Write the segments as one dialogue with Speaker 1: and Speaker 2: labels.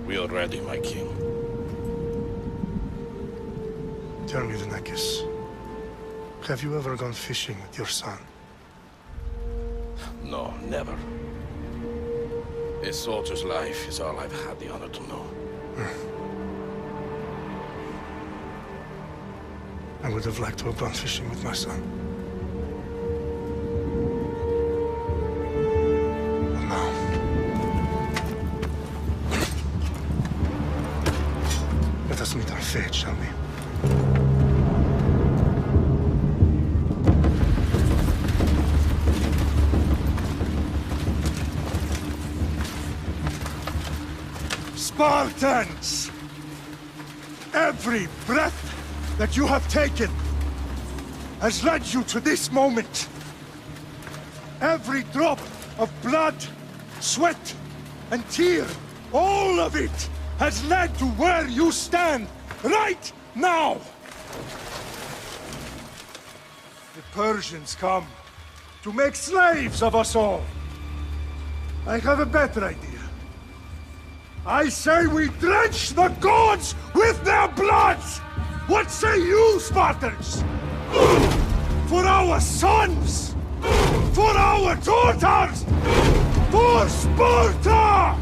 Speaker 1: We are ready, my king.
Speaker 2: Tell me, Denakis, have you ever gone fishing with your son?
Speaker 1: No, never. A soldier's life is all I've had the honor to know.
Speaker 2: I would have liked to have gone fishing with my son. But now... let us meet our fate, shall we?
Speaker 3: Spartans! Every breath that you have taken has led you to this moment. Every drop of blood, sweat, and tear, all of it has led to where you stand right now. The Persians come to make slaves of us all. I have a better idea. I say we drench the gods with their bloods! What say you, Spartans? For our sons! For our daughters! For Sparta!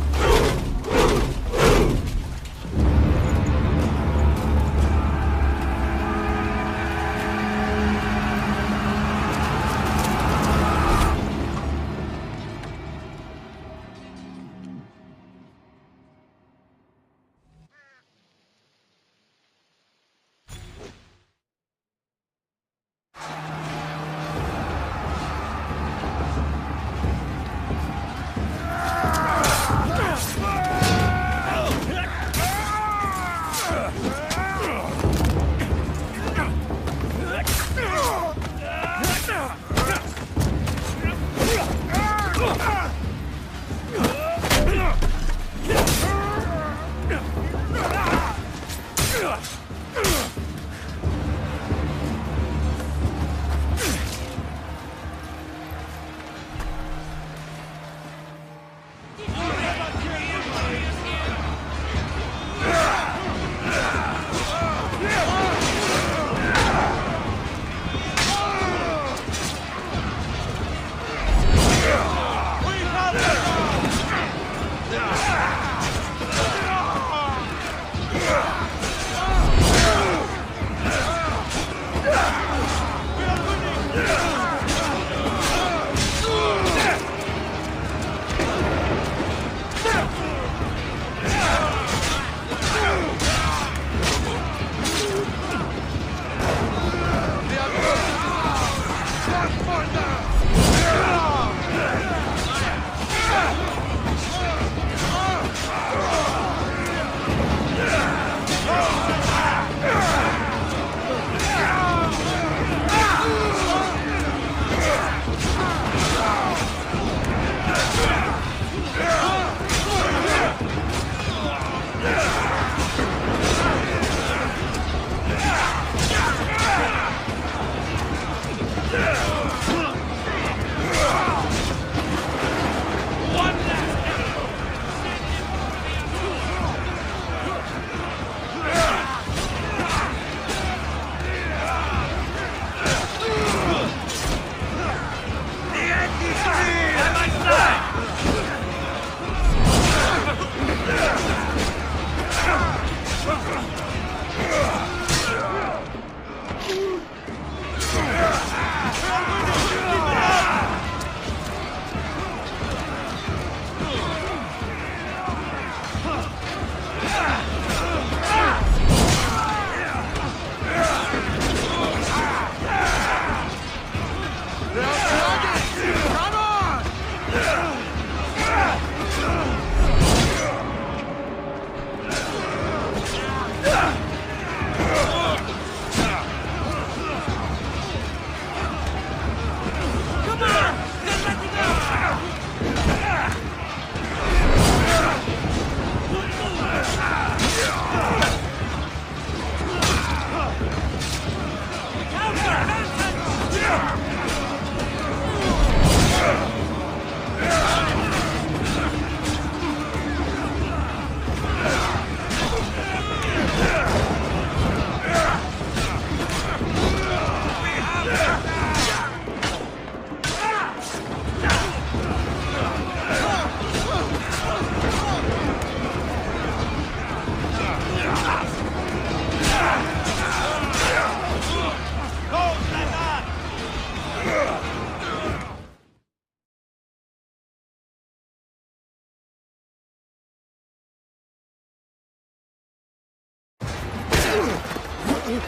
Speaker 3: Puny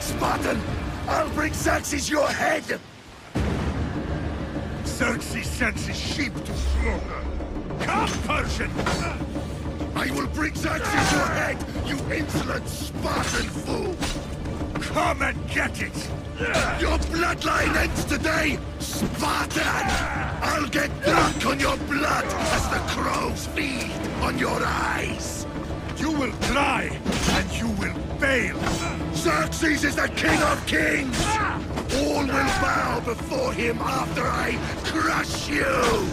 Speaker 3: Spartan! I'll bring Xerxes your head! Xerxes sends his sheep to slaughter. Come, Persian! I will bring Xerxes your head, you insolent Spartan fool! Come and get it! Your bloodline ends today, Spartan! I'll get drunk on your blood as the crows feed on your eyes! You will cry, and you will fail! Xerxes is the king of kings! All will bow before him after I crush you!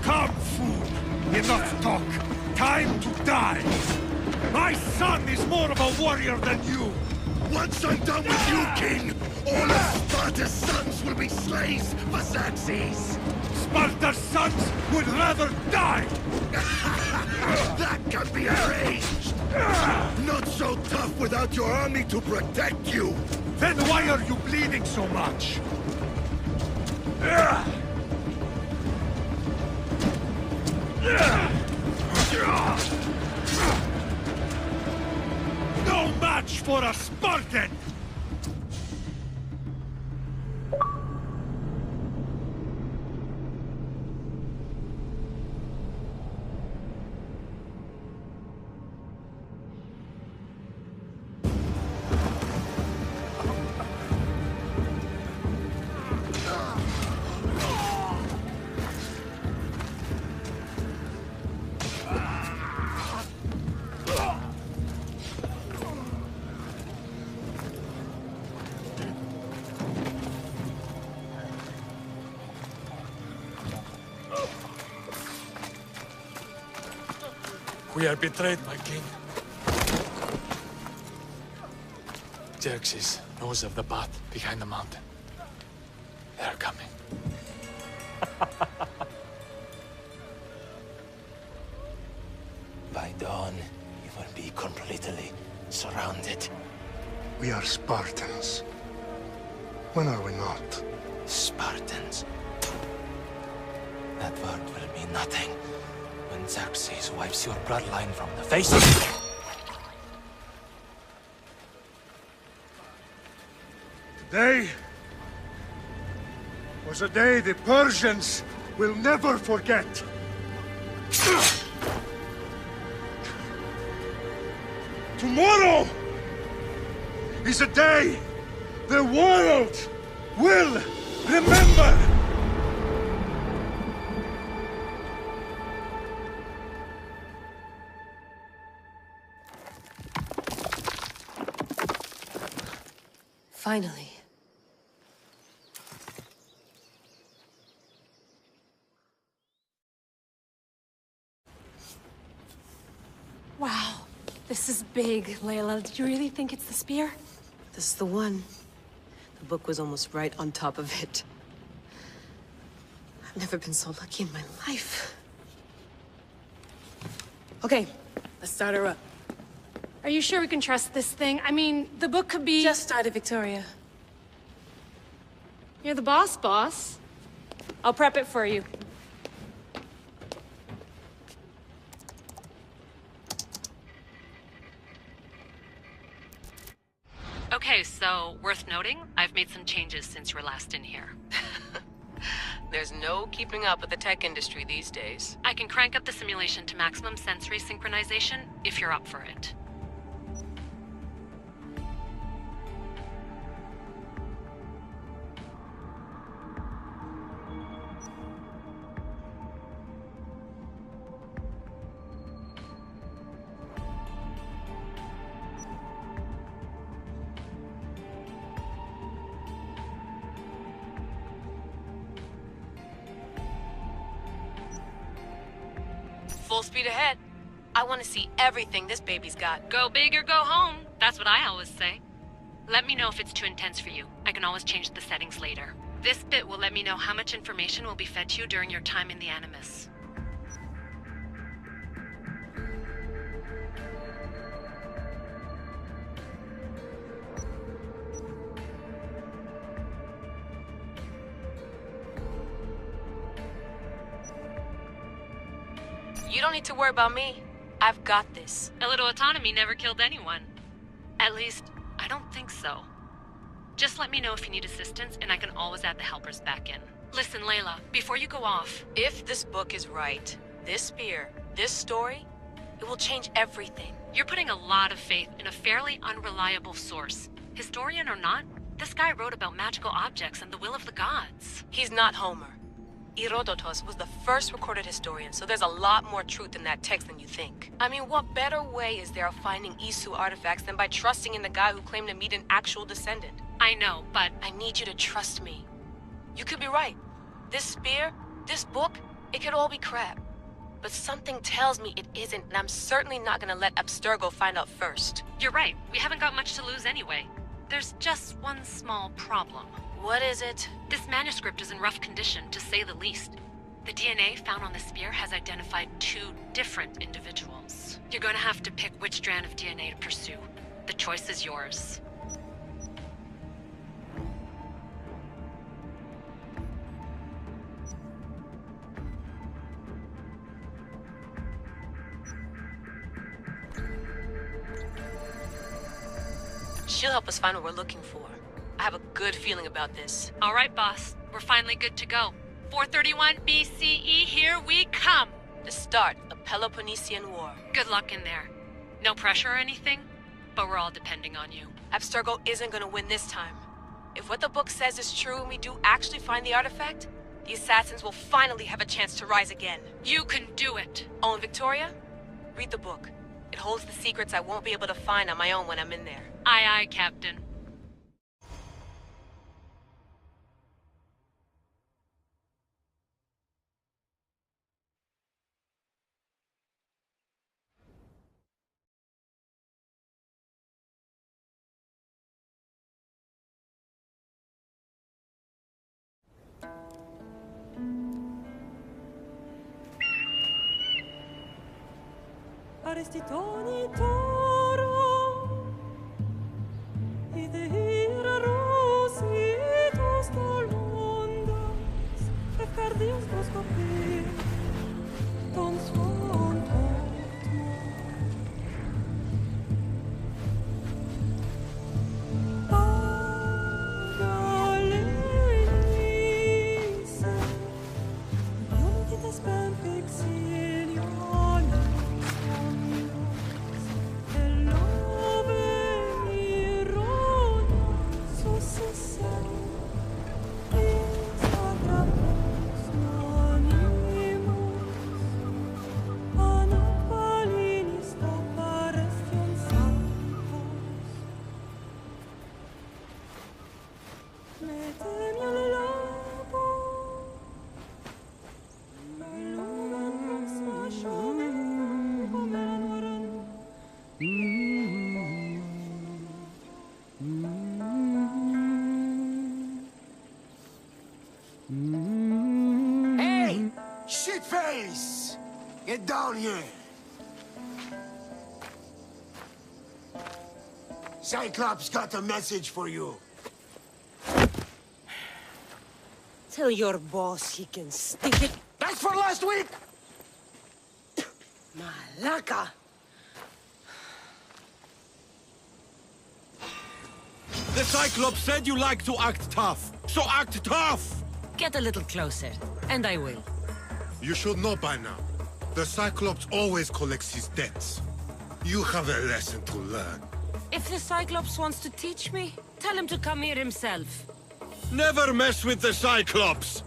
Speaker 3: Come, fool! Enough talk! Time to die! My son is more of a warrior than you! Once I'm done with you, king, all of Sparta's sons will be slaves for Xerxes! Sparta's sons would rather die! That can be arranged! Not so tough without your army to protect you! Then why are you bleeding so much? No match for a Spartan!
Speaker 4: We are betrayed, my king. Xerxes knows of the path behind the mountain. They are coming.
Speaker 5: By dawn, you will be completely surrounded.
Speaker 2: We are Spartans. When are we not?
Speaker 5: Spartans. That word will mean nothing when Xerxes wipes your bloodline from the face of the earth.
Speaker 3: Today was a day the Persians will never forget. Tomorrow is a day the world will remember.
Speaker 6: Finally.
Speaker 7: Wow, this is big, Layla. Did you really think it's the spear?
Speaker 6: This is the one. The book was almost right on top of it. I've never been so lucky in my life. Okay, let's start her up.
Speaker 7: Are you sure we can trust this thing? I mean, the book could be...
Speaker 6: Just started, Victoria.
Speaker 7: You're the boss. I'll prep it for you.
Speaker 8: Okay, so worth noting, I've made some changes since you were last in here.
Speaker 6: There's no keeping up with the tech industry these days.
Speaker 8: I can crank up the simulation to maximum sensory synchronization if you're up for it.
Speaker 6: Full speed ahead. I want to see everything this baby's got.
Speaker 8: Go big or go home. That's what I always say. Let me know if it's too intense for you. I can always change the settings later. This bit will let me know how much information will be fed to you during your time in the Animus.
Speaker 6: don't need to worry about me. I've got this.
Speaker 8: A little autonomy never killed anyone. At least, I don't think so. Just let me know if you need assistance, and I can always add the helpers back in. Listen, Layla, before you go off...
Speaker 6: If this book is right, this spear, this story, it will change everything.
Speaker 8: You're putting a lot of faith in a fairly unreliable source. Historian or not, this guy wrote about magical objects and the will of the gods.
Speaker 6: He's not Homer. Herodotus was the first recorded historian, so there's a lot more truth in that text than you think. I mean, what better way is there of finding Isu artifacts than by trusting in the guy who claimed to meet an actual descendant?
Speaker 8: I know, but...
Speaker 6: I need you to trust me. You could be right. This spear, this book, it could all be crap. But something tells me it isn't, and I'm certainly not gonna let Abstergo find out first.
Speaker 8: You're right. We haven't got much to lose anyway. There's just one small problem.
Speaker 6: What is it?
Speaker 8: This manuscript is in rough condition, to say the least. The DNA found on the spear has identified 2 different individuals. You're going to have to pick which strand of DNA to pursue. The choice is yours.
Speaker 6: She'll help us find what we're looking for. I have a good feeling about this.
Speaker 8: All right, boss. We're finally good to go. 431 BCE, here we come!
Speaker 6: The start of the Peloponnesian War.
Speaker 8: Good luck in there. No pressure or anything, but we're all depending on you.
Speaker 6: Abstergo isn't gonna win this time. If what the book says is true and we do actually find the artifact, the assassins will finally have a chance to rise again.
Speaker 8: You can do it!
Speaker 6: Oh, and Victoria? Read the book. It holds the secrets I won't be able to find on my own when I'm in there.
Speaker 8: Aye, aye, Captain.
Speaker 9: Aristitoni toro, idehira rositos dolondas, efcardios proscopir, ton svon
Speaker 10: Hey! Shitface! Get down here! Cyclops got a message for you.
Speaker 9: Tell your boss he can stick it.
Speaker 10: That's for last week!
Speaker 9: Malaka!
Speaker 11: The Cyclops said you like to act tough, so act tough!
Speaker 9: Get a little closer, and I will.
Speaker 2: You should know by now. The Cyclops always collects his debts. You have a lesson to learn.
Speaker 9: If the Cyclops wants to teach me, tell him to come here himself.
Speaker 11: Never mess with the Cyclops!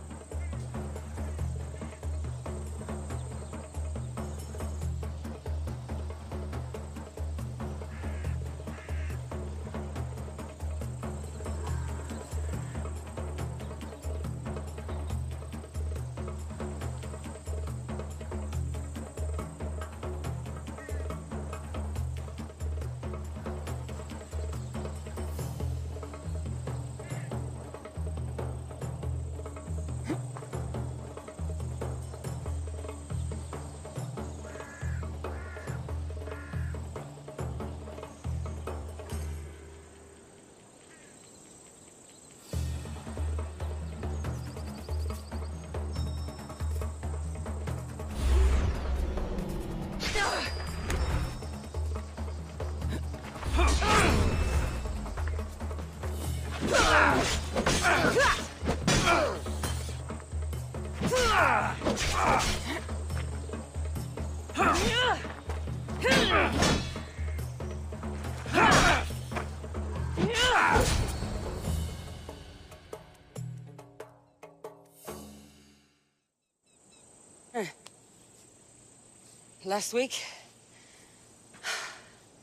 Speaker 9: Last week?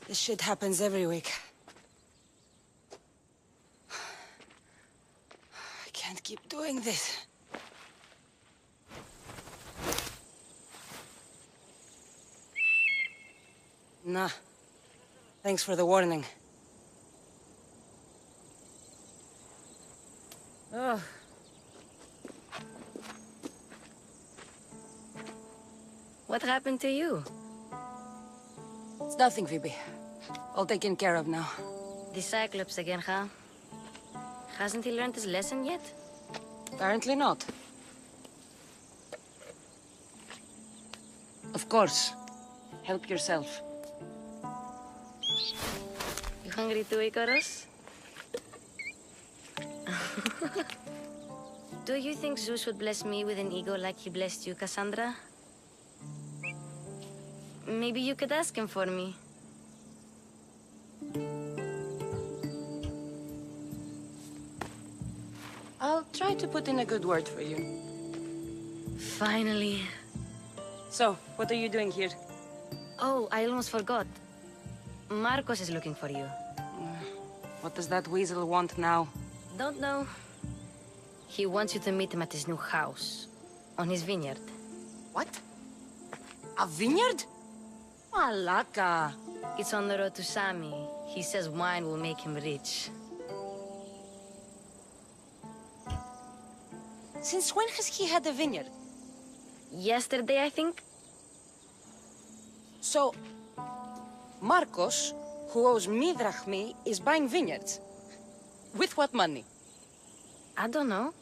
Speaker 9: This shit happens every week. I can't keep doing this. Nah. Thanks for the warning. Ugh.
Speaker 12: What happened to you?
Speaker 9: It's nothing, Phoebe. All taken care of now.
Speaker 12: The Cyclops again, huh? Hasn't he learned his lesson yet?
Speaker 9: Apparently not. Of course. Help yourself.
Speaker 12: You hungry too, Icarus? Do you think Zeus would bless me with an ego like he blessed you, Cassandra? Maybe you could ask him for me.
Speaker 9: I'll try to put in a good word for you.
Speaker 12: Finally.
Speaker 9: So, what are you doing here?
Speaker 12: Oh, I almost forgot. Marcos is looking for you.
Speaker 9: What does that weasel want now?
Speaker 12: Don't know. He wants you to meet him at his new house. On his vineyard.
Speaker 9: What? A vineyard? Malaka.
Speaker 12: It's on the road to Sami. He says wine will make him rich.
Speaker 9: Since when has he had a vineyard?
Speaker 12: Yesterday, I think.
Speaker 9: So, Marcos, who owes me drachmi, is buying vineyards. With what money?
Speaker 12: I don't know.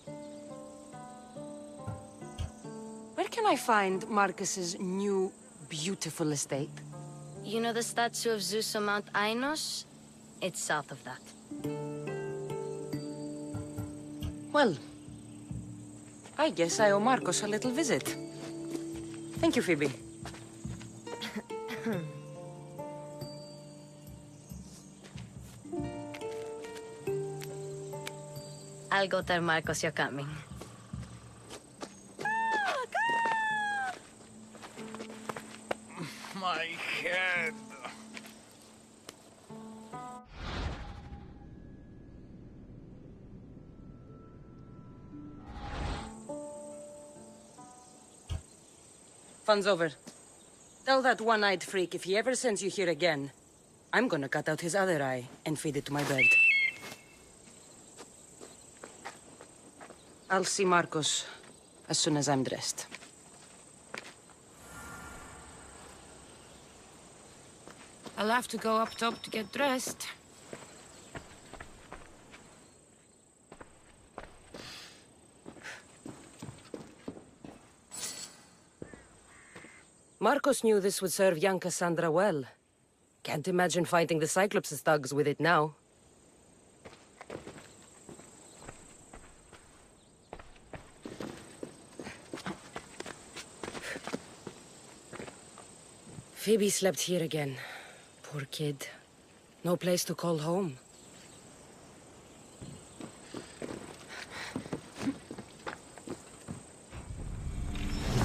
Speaker 9: Where can I find Marcus's new, beautiful estate?
Speaker 12: You know the statue of Zeus on Mount Ainos? It's south of that.
Speaker 9: Well, I guess I owe Marcos a little visit. Thank you, Phoebe.
Speaker 12: I'll go tell Marcos you're coming.
Speaker 11: My head.
Speaker 9: Fun's over. Tell that one-eyed freak if he ever sends you here again, I'm gonna cut out his other eye and feed it to my bird. I'll see Marcos as soon as I'm dressed.
Speaker 7: I'll have to go up top to get dressed.
Speaker 9: Marcos knew this would serve young Cassandra well. Can't imagine fighting the Cyclops' thugs with it now. Phoebe slept here again. Poor kid. No place to call home.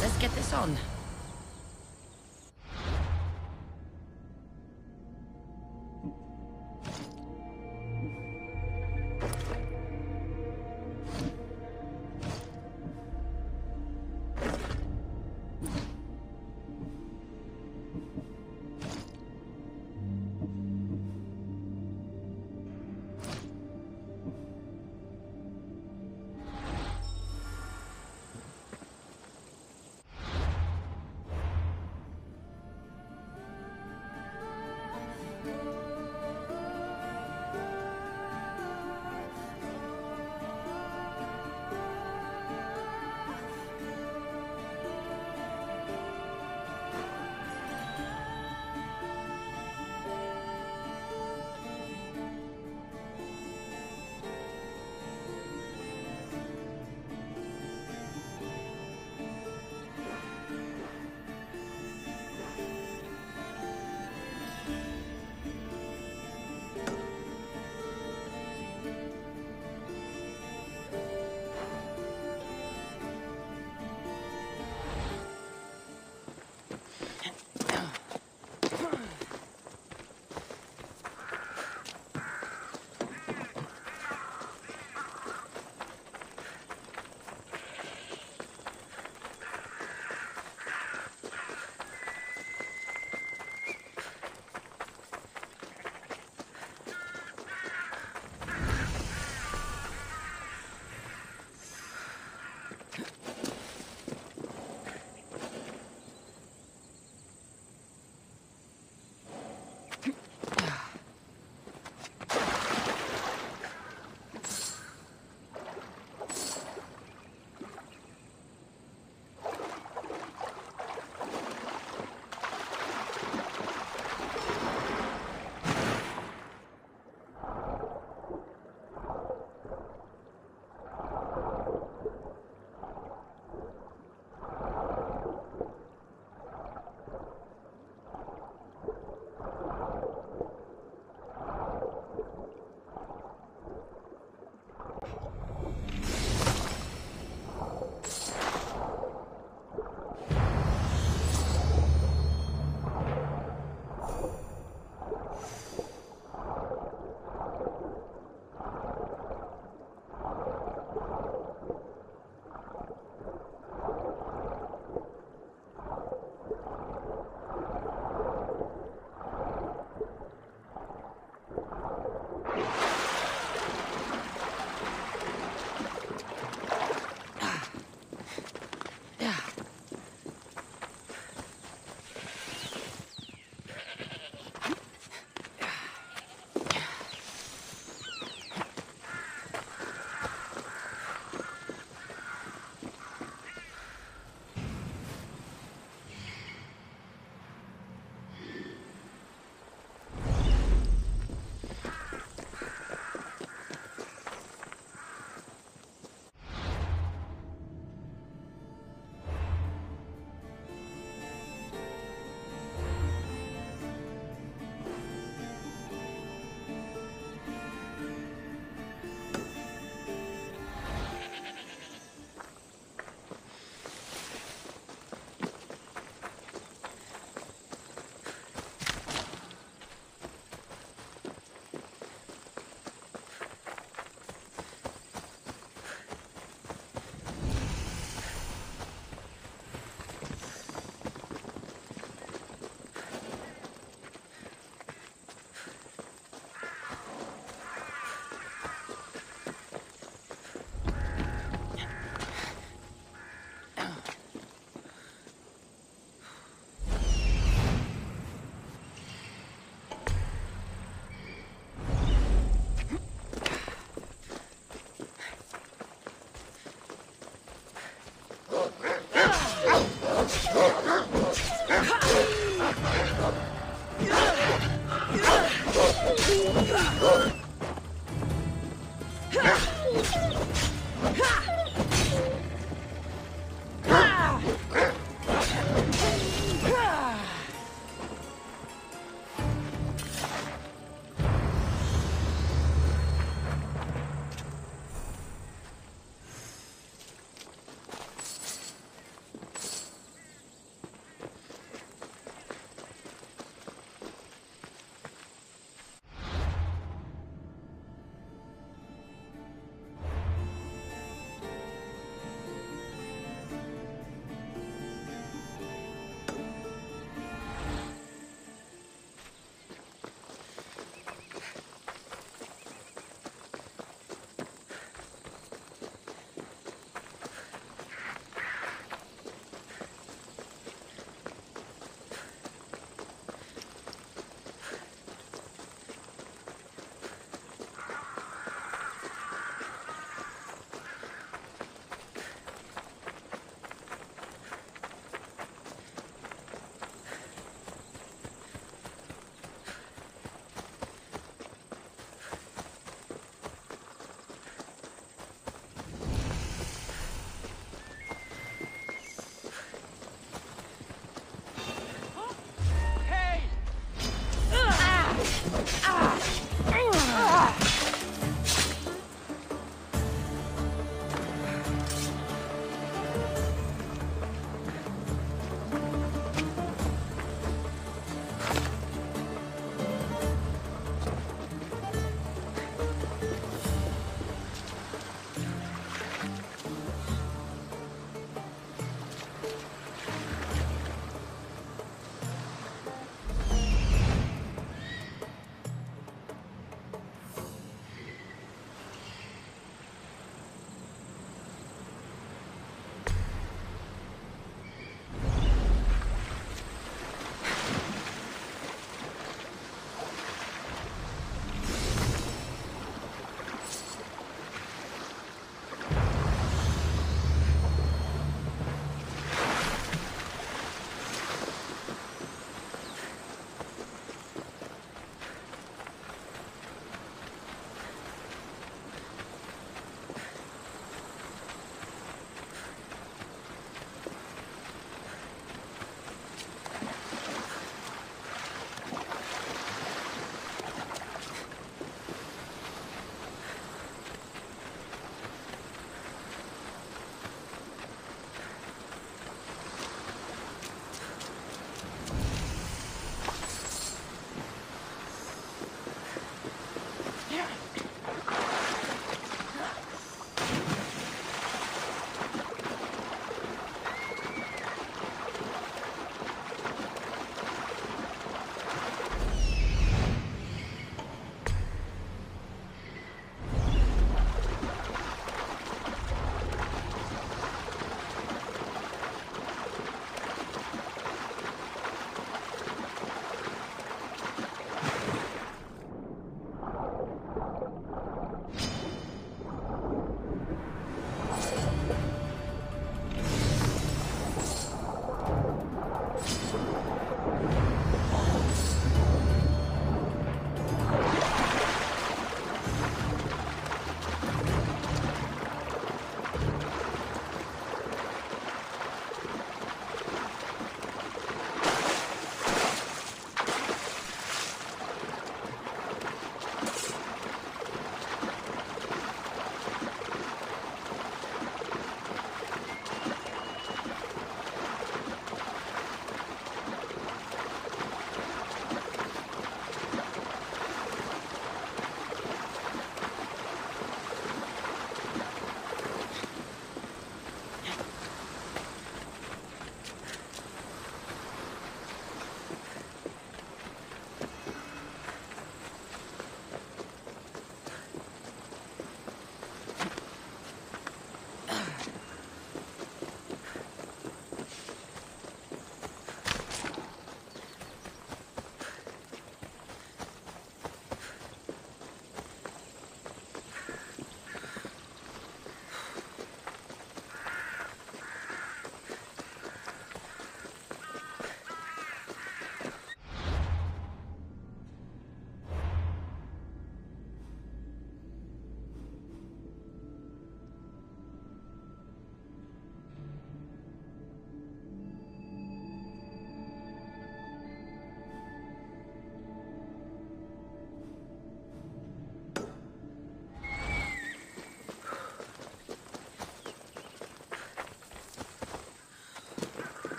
Speaker 7: Let's get this on.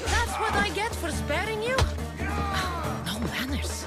Speaker 9: That's what I get for sparing you? No manners.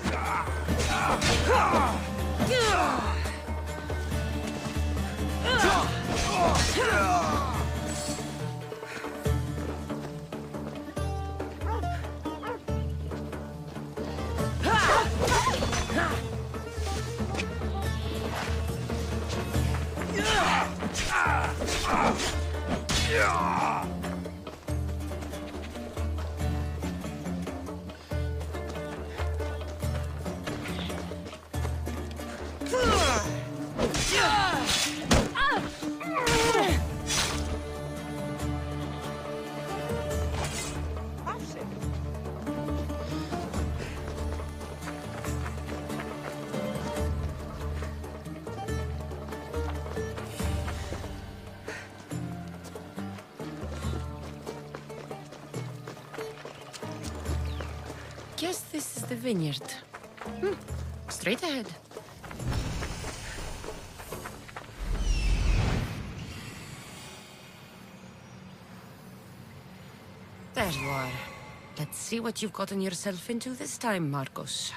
Speaker 9: Guess this is the vineyard. Straight ahead. There you are. Let's see what you've gotten yourself into this time, Marcos.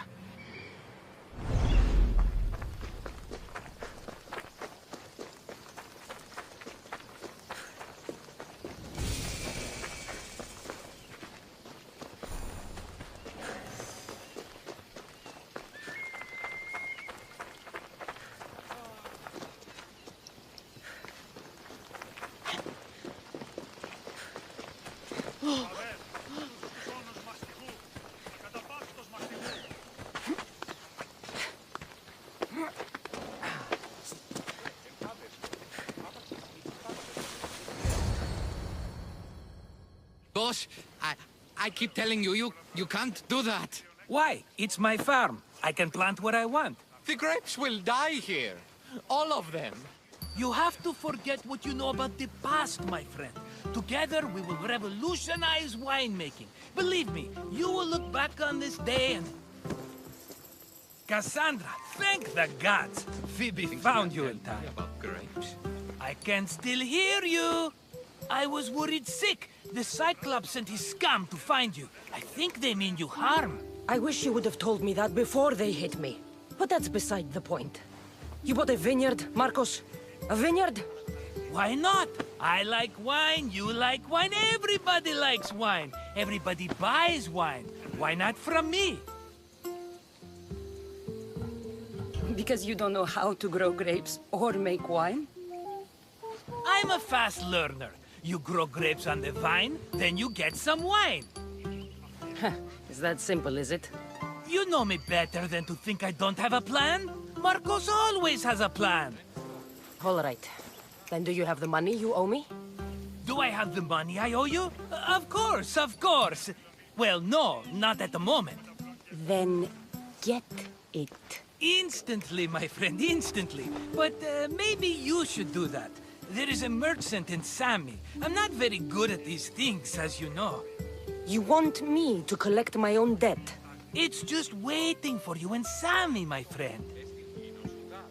Speaker 13: Boss, I keep telling you, you can't do that.
Speaker 14: Why? It's my farm. I can plant what I want.
Speaker 13: The grapes will die here. All of them.
Speaker 14: You have to forget what you know about the past, my friend. Together, we will revolutionize winemaking. Believe me, you will look back on this day and... Cassandra, thank the gods! Phoebe found you in time.
Speaker 13: About grapes.
Speaker 14: I can still hear you! I was worried sick. The Cyclops sent his scum to find you. I think they mean you harm.
Speaker 9: I wish you would have told me that before they hit me. But that's beside the point. You bought a vineyard, Marcos? A vineyard?
Speaker 14: Why not? I like wine, you like wine, everybody likes wine. Everybody buys wine. Why not from me?
Speaker 9: Because you don't know how to grow grapes or make wine?
Speaker 14: I'm a fast learner. You grow grapes on the vine, then you get some wine.
Speaker 9: Is that simple, is it?
Speaker 14: You know me better than to think I don't have a plan. Marcos always has a plan.
Speaker 9: All right. Then do you have the money you owe me?
Speaker 14: Do I have the money I owe you? Of course, of course. Well, no, not at the moment.
Speaker 9: Then get it.
Speaker 14: Instantly, my friend, instantly. But maybe you should do that. There is a merchant in Sami. I'm not very good at these things, as you know.
Speaker 9: You want me to collect my own debt?
Speaker 14: It's just waiting for you in Sami, my friend.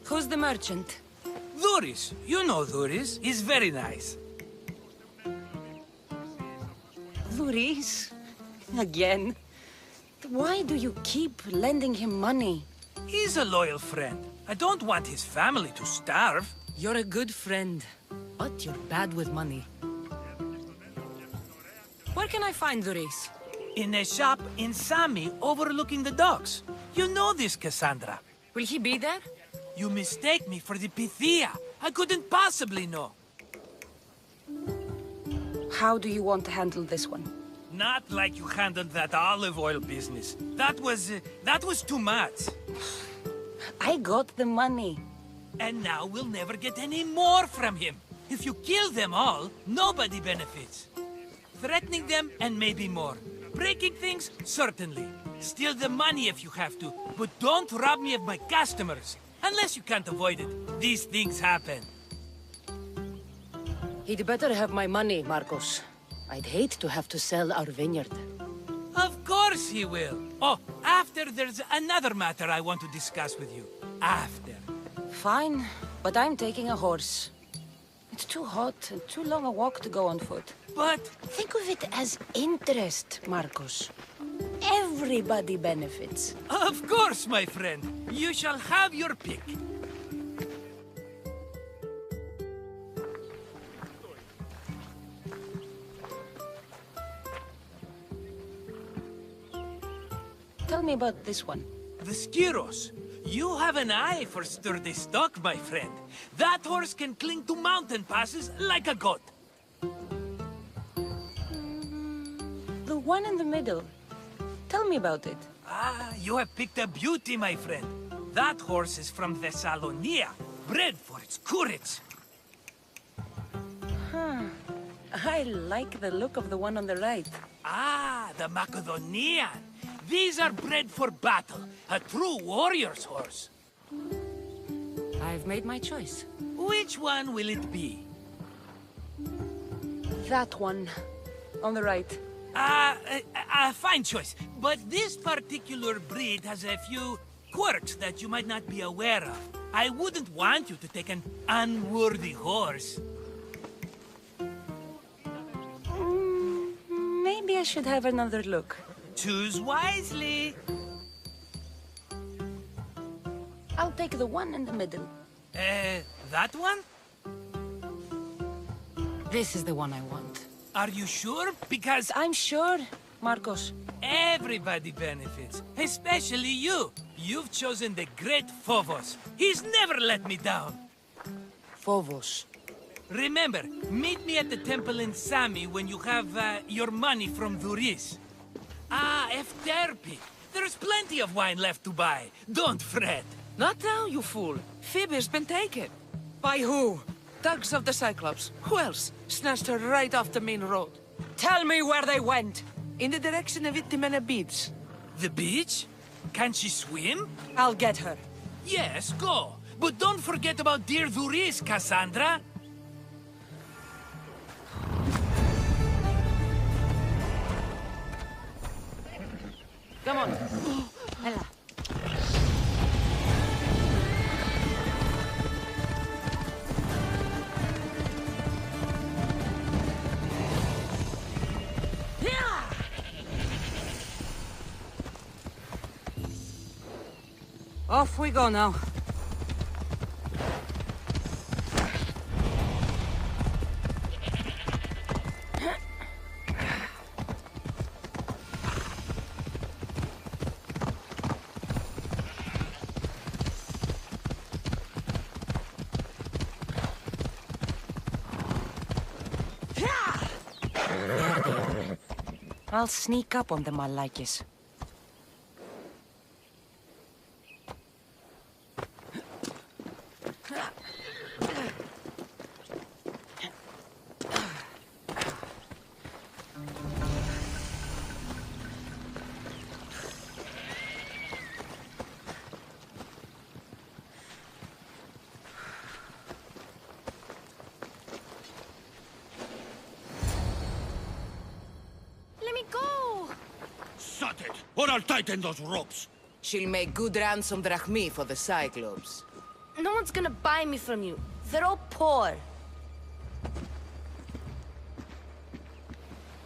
Speaker 9: Who's the merchant?
Speaker 14: Duris. You know Duris. He's very nice.
Speaker 9: Duris? Again? Why do you keep lending him money?
Speaker 14: He's a loyal friend. I don't want his family to starve.
Speaker 9: You're a good friend, but you're bad with money. Where can I find Duris?
Speaker 14: In a shop in Sami, overlooking the docks. You know this, Cassandra.
Speaker 9: Will he be there?
Speaker 14: You mistake me for the Pythia. I couldn't possibly know.
Speaker 9: How do you want to handle this one?
Speaker 14: Not like you handled that olive oil business. That was too much.
Speaker 9: I got the money.
Speaker 14: And now we'll never get any more from him. If you kill them all, nobody benefits. Threatening them, and maybe more. Breaking things, certainly. Steal the money if you have to, but don't rob me of my customers. Unless you can't avoid it. These things happen.
Speaker 9: He'd better have my money, Marcos. I'd hate to have to sell our vineyard.
Speaker 14: Of course he will. Oh, after there's another matter I want to discuss with you. After.
Speaker 9: Fine, but I'm taking a horse. It's too hot and too long a walk to go on foot.
Speaker 14: But...
Speaker 9: Think of it as interest, Marcos. Everybody benefits.
Speaker 14: Of course, my friend. You shall have your pick.
Speaker 9: Tell me about this one.
Speaker 14: The Skiros. You have an eye for sturdy stock, my friend. That horse can cling to mountain passes like a goat.
Speaker 9: The one in the middle. Tell me about it.
Speaker 14: Ah, you have picked a beauty, my friend. That horse is from Thessalonia, bred for its courage.
Speaker 9: I like the look of the one on the right.
Speaker 14: Ah, the Macedonian. These are bred for battle, a true warrior's horse.
Speaker 9: I've made my choice.
Speaker 14: Which one will it be?
Speaker 9: That one. On the right.
Speaker 14: Fine choice. But this particular breed has a few quirks that you might not be aware of. I wouldn't want you to take an unworthy horse.
Speaker 9: Maybe I should have another look.
Speaker 14: Choose wisely.
Speaker 9: I'll take the one in the middle.
Speaker 14: That one?
Speaker 9: This is the one I want.
Speaker 14: Are you sure? Because...
Speaker 9: I'm sure, Marcos.
Speaker 14: Everybody benefits, especially you. You've chosen the great Phobos. He's never let me down.
Speaker 9: Phobos.
Speaker 14: Remember, meet me at the temple in Sami when you have your money from Duris. Ah, Efterpi. There's plenty of wine left to buy. Don't fret.
Speaker 15: Not now, you fool. Phoebe's been taken.
Speaker 9: By who?
Speaker 15: Thugs of the Cyclops. Who else? Snatched her right off the main road.
Speaker 9: Tell me where they went.
Speaker 15: In the direction of Itimena Beach.
Speaker 14: The beach? Can she swim?
Speaker 9: I'll get her.
Speaker 14: Yes, go. But don't forget about dear Duris, Cassandra.
Speaker 9: Come on. Ella. Off we go now. I'll sneak up on them, Malakis.
Speaker 11: Or I'll tighten those ropes.
Speaker 15: She'll make good ransom drachmi for the Cyclops.
Speaker 12: No one's gonna buy me from you. They're all poor.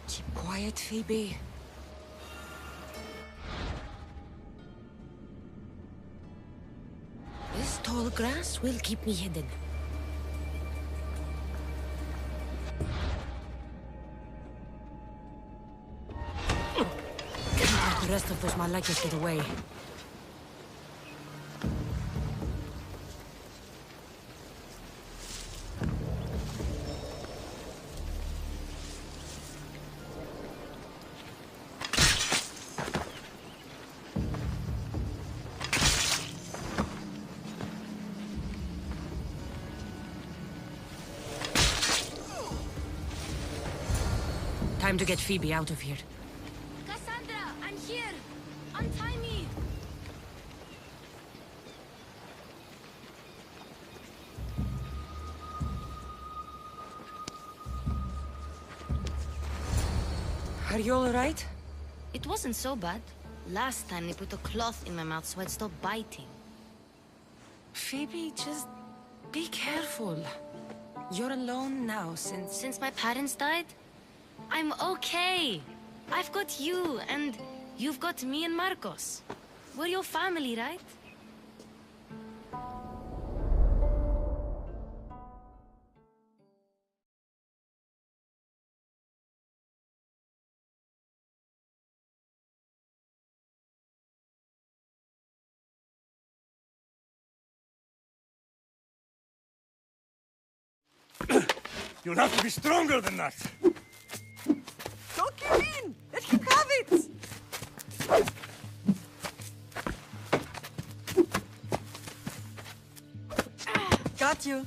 Speaker 9: Keep quiet, Phoebe. This tall grass will keep me hidden. The rest of those Malakis get away. Time to get Phoebe out of here.
Speaker 12: Untie me!
Speaker 9: Are you all right?
Speaker 12: It wasn't so bad. Last time they put a cloth in my mouth so I'd stop biting.
Speaker 9: Phoebe, just be careful. You're alone now since...
Speaker 12: Since my parents died? I'm okay. I've got you, and you've got me and Marcos. We're your family, right?
Speaker 3: You'll have to be stronger than that.
Speaker 15: Don't give in! Let him have it! Got you.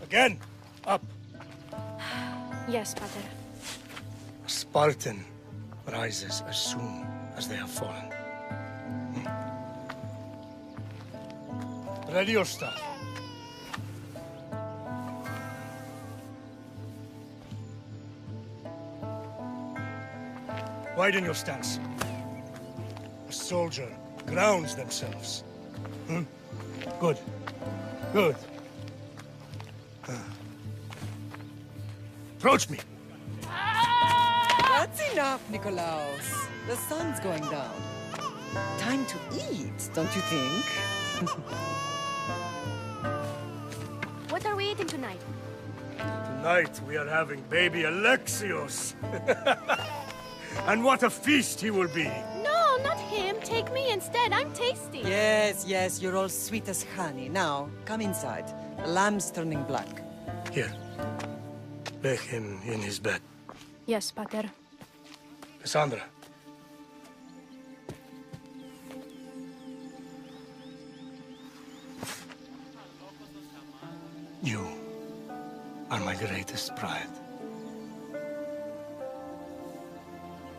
Speaker 3: Again, up.
Speaker 7: Yes, Pater.
Speaker 3: A Spartan rises as soon as they have fallen. Ready your staff. Widen your stance. A soldier grounds themselves. Good. Good. Approach me.
Speaker 15: That's enough, Nikolaos. The sun's going down. Time to eat, don't you think?
Speaker 7: What are we eating tonight?
Speaker 3: Tonight we are having baby Alexios. And what a feast he will be.
Speaker 7: No, not him. Take me instead. I'm tasty.
Speaker 15: Yes, yes, you're all sweet as honey. Now, come inside. The lamb's turning black.
Speaker 3: Here. Lay him in his bed.
Speaker 7: Yes, Pater.
Speaker 3: Cassandra. You are my greatest pride.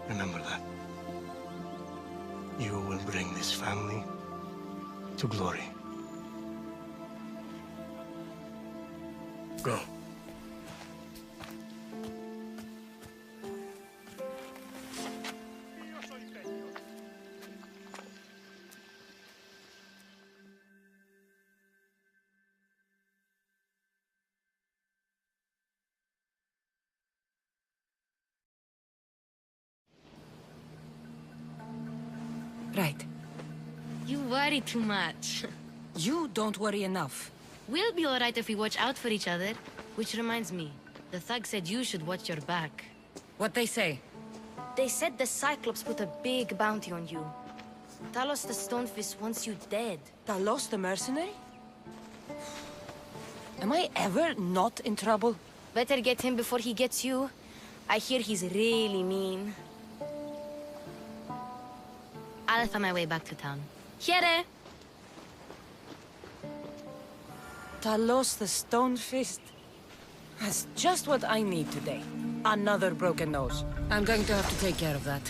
Speaker 3: Remember that. You will bring this family to glory. Go.
Speaker 9: Right.
Speaker 12: You worry too much.
Speaker 9: You don't worry enough.
Speaker 12: We'll be alright if we watch out for each other. Which reminds me, the thug said you should watch your back.
Speaker 9: What they say?
Speaker 12: They said the Cyclops put a big bounty on you. Talos the Stonefist wants you dead.
Speaker 9: Talos the mercenary? Am I ever not in trouble?
Speaker 12: Better get him before he gets you. I hear he's really mean. I'll find my way back to town. Here!
Speaker 9: Talos the Stonefist? That's just what I need today. Another broken nose. I'm going to have to take care of that.